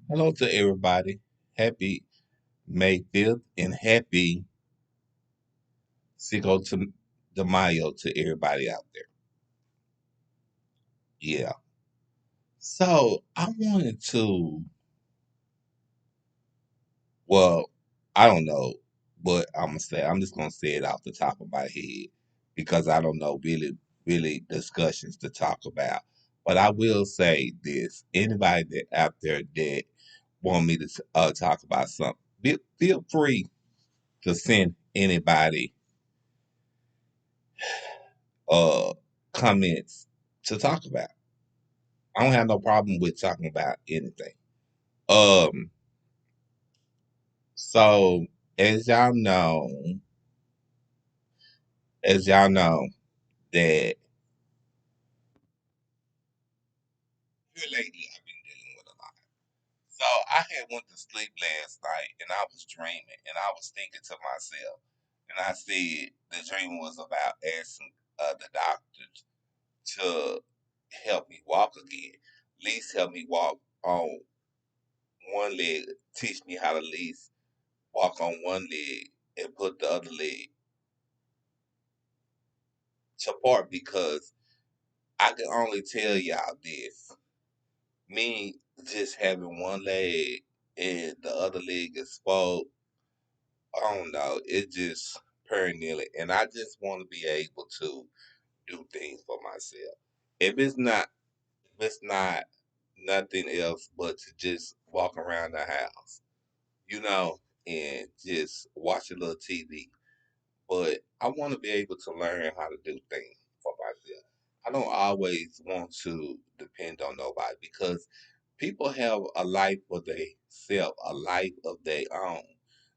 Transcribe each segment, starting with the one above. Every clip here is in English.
Hello to everybody. Happy May 5th and happy Cinco de Mayo to everybody out there. Yeah. So I wanted to, well, I don't know, but I'm just gonna say it off the top of my head because I don't know really discussions to talk about. But I will say this: anybody that out there that want me to talk about something, feel free to send anybody uh comments to talk about. I don't have no problem with talking about anything. Um, so as y'all know, as y'all know that here lately I've been dealing with a lot. So I had went to sleep last night and I was dreaming and I was thinking to myself, and I said the dream was about asking the doctors to help me walk again. At least help me walk on one leg, teach me how to at least walk on one leg and put the other leg to part because I can only tell y'all this. Me just having one leg and the other leg is exposed, I don't know. It just perennially and I just want to be able to do things for myself. If it's not if it's not nothing else but to just walk around the house, you know, and just watch a little TV. But I want to be able to learn how to do things for myself. I don't always want to depend on nobody because people have a life for themselves, a life of their own.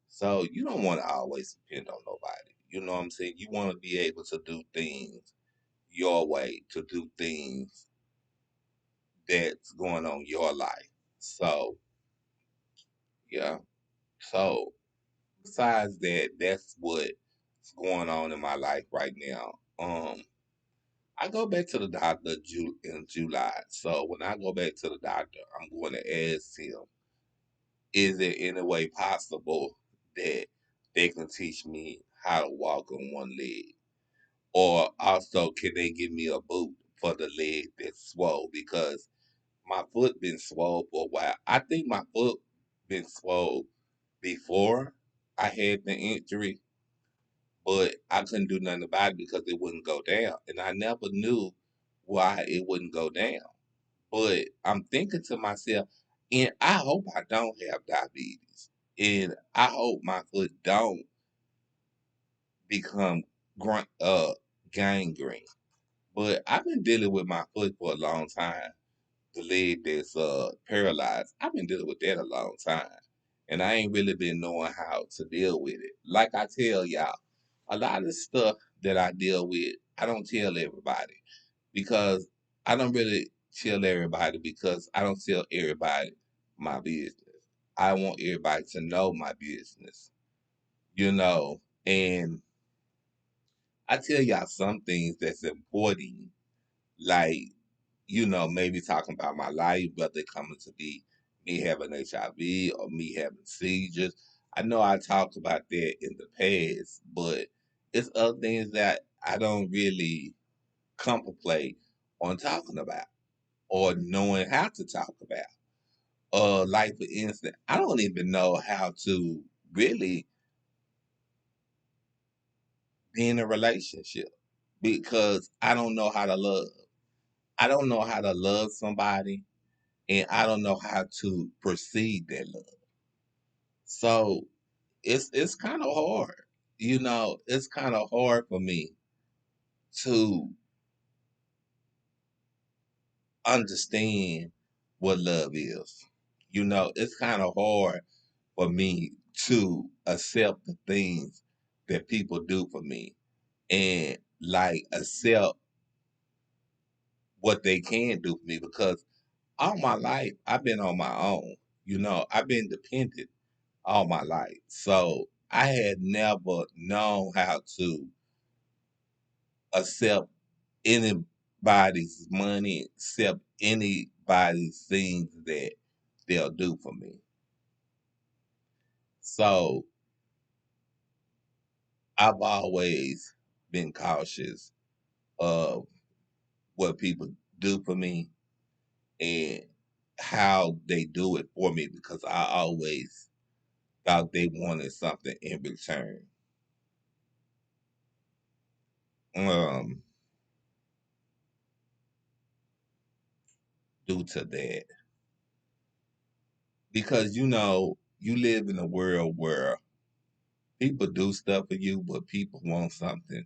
So you don't want to always depend on nobody. You know what I'm saying? You want to be able to do things your way, to do things that's going on your life. So yeah. So besides that, that's what's going on in my life right now. I go back to the doctor in July. So when I go back to the doctor, I'm going to ask him, is there any way possible that they can teach me how to walk on one leg? Or also, can they give me a boot for the leg that's swole? Because my foot been swole for a while. I think my foot been swole before I had the injury, but I couldn't do nothing about it because it wouldn't go down. And I never knew why it wouldn't go down. But I'm thinking to myself, and I hope I don't have diabetes. And I hope my foot don't become gangrene. But I've been dealing with my foot for a long time. The leg that's paralyzed. I've been dealing with that a long time. And I ain't really been knowing how to deal with it. Like I tell y'all, a lot of stuff that I deal with, I don't tell everybody because I don't really tell everybody because I don't tell everybody my business. I want everybody to know my business, you know. And I tell y'all some things that's important, like, maybe talking about my life, whether it coming to be me having HIV or me having seizures. I know I talked about that in the past, but it's other things that I don't really contemplate on talking about or knowing how to talk about. Like for instance, I don't even know how to really be in a relationship because I don't know how to love. I don't know how to love somebody and I don't know how to proceed that love. So it's kind of hard. It's kind of hard for me to understand what love is. It's kind of hard for me to accept the things that people do for me and like accept what they can do for me because all my life I've been on my own. I've been dependent all my life. So I had never known how to accept anybody's money, accept anybody's things that they'll do for me. So I've always been cautious of what people do for me and how they do it for me because I always thought they wanted something in return. Um, Due to that, because you live in a world where people do stuff for you, but people want something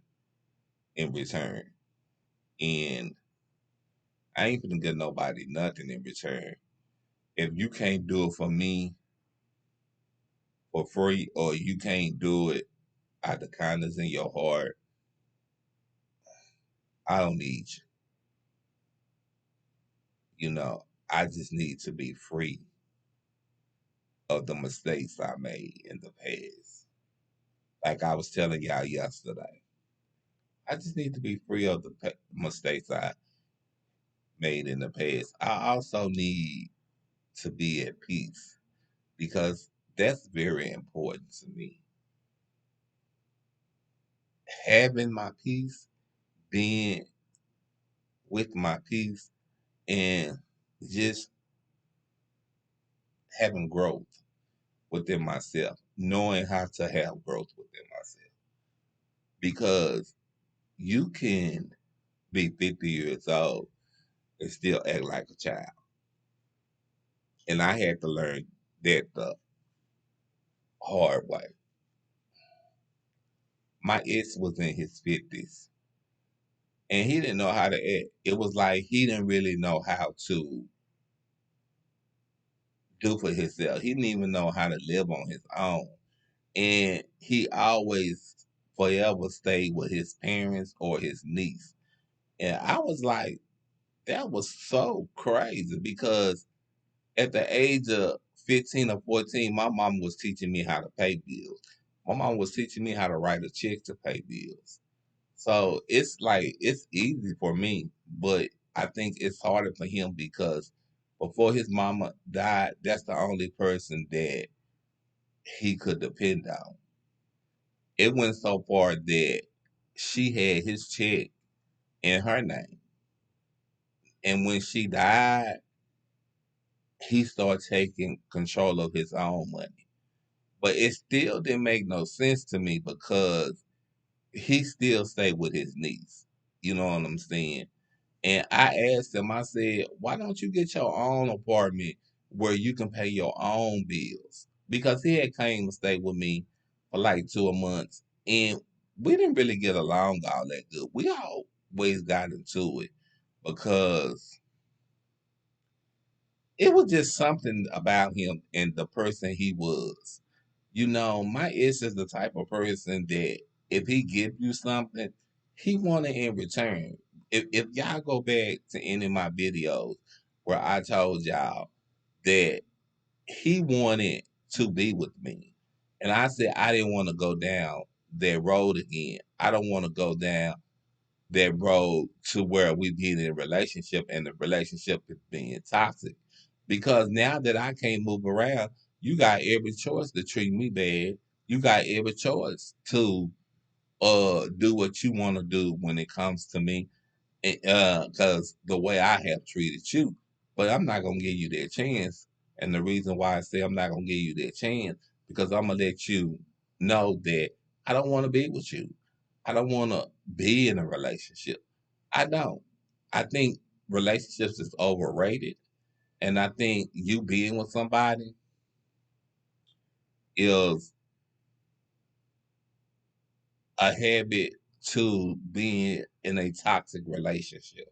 in return, and I ain't gonna get nobody nothing in return. If you can't do it for me for free, or you can't do it out the kindness in your heart, I don't need you. I just need to be free of the mistakes I made in the past. Like I was telling y'all yesterday, I just need to be free of the mistakes I made in the past. I also need to be at peace because that's very important to me. Having my peace, being with my peace, and just having growth within myself, knowing how to have growth within myself. Because you can be 50 years old and still act like a child. And I had to learn that the hard way. My ex was in his 50s and he didn't know how to act. It was like he didn't really know how to do for himself. He didn't even know how to live on his own. And he always forever stayed with his parents or his niece. And I was like, that was so crazy because at the age of 15 or 14, my mom was teaching me how to pay bills. My mom was teaching me how to write a check to pay bills. So it's like it's easy for me, but I think it's harder for him because before his mama died, that's the only person that he could depend on. It went so far that she had his check in her name. And when she died, he started taking control of his own money. But it still didn't make no sense to me because he still stayed with his niece. You know what I'm saying? And I asked him, I said, why don't you get your own apartment where you can pay your own bills? Because he had came to stay with me for like 2 months and we didn't really get along all that good. We always got into it because it was just something about him and the person he was. My ex is the type of person that if he give you something, he want it in return. If y'all go back to any of my videos where I told y'all that he wanted to be with me, and I said I didn't want to go down that road again. I don't want to go down that road to where we be in a relationship and the relationship is being toxic. Because now that I can't move around, you got every choice to treat me bad. You got every choice to do what you want to do when it comes to me. Because the way I have treated you. But I'm not gonna give you that chance. And the reason why I say I'm not gonna give you that chance because I'm gonna let you know that I don't want to be with you. I don't want to be in a relationship. I don't. I think relationships is overrated, and I think you being with somebody is a habit to being in a toxic relationship.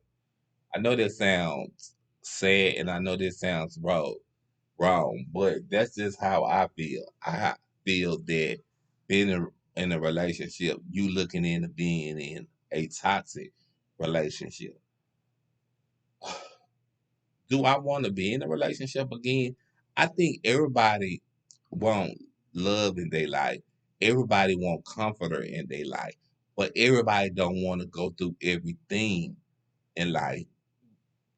I know that sounds sad, and I know this sounds wrong, but that's just how I feel. I feel that being in a relationship, you looking into being in a toxic relationship. Do I want to be in a relationship again? I think everybody want love in their life. Everybody want comforter in their life, but everybody don't want to go through everything in life.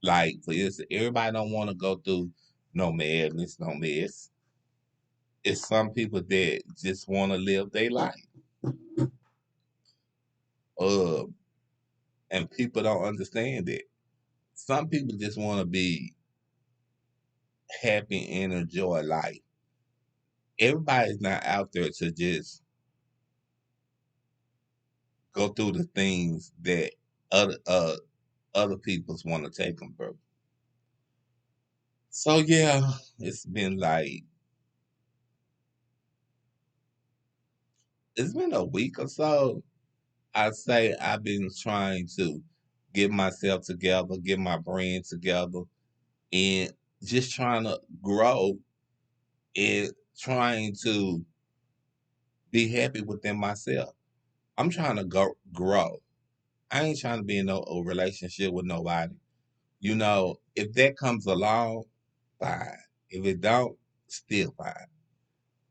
Like for instance, everybody don't want to go through no madness, no mess. It's some people that just want to live their life. Uh, and people don't understand that. Some people just want to be happy and enjoy life. Everybody's not out there to just go through the things that other people's want to take them through. So yeah, it's been a week or so. I say I've been trying to get myself together, get my brain together, and just trying to grow and trying to be happy within myself. I'm trying to grow. I ain't trying to be in no a relationship with nobody. If that comes along, fine. If it don't, still fine.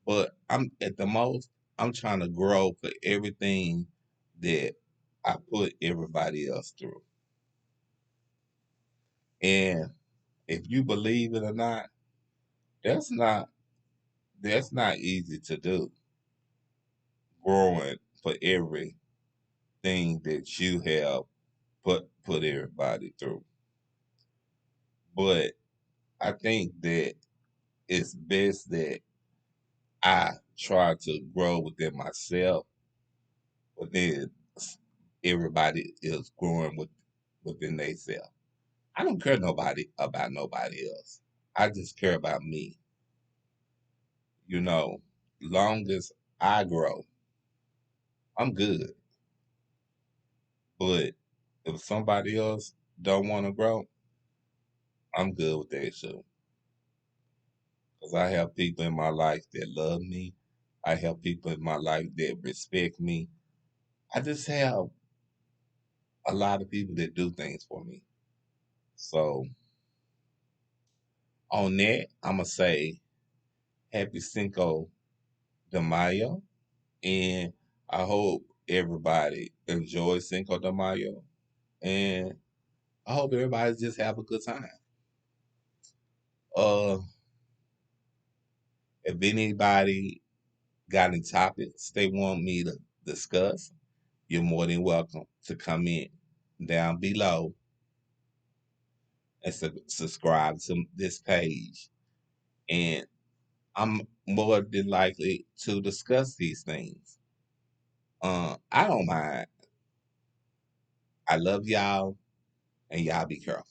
But I'm at the most, I'm trying to grow for everything that I put everybody else through. And if you believe it or not, that's not that's not easy to do. Growing for everything that you have put everybody through. But I think that it's best that I try to grow within myself, but then everybody is growing within themselves. I don't care nobody about nobody else. I just care about me. You know, long as I grow, I'm good. But if somebody else don't want to grow, I'm good with that too. Because I have people in my life that love me. I have people in my life that respect me. I just have a lot of people that do things for me. So on that, I'm gonna say happy Cinco de Mayo, and I hope everybody enjoys Cinco de Mayo, and I hope everybody just have a good time. Uh, if anybody got any topics they want me to discuss, you're more than welcome to come in down below and subscribe to this page. And I'm more than likely to discuss these things. I don't mind. I love y'all, and y'all be careful.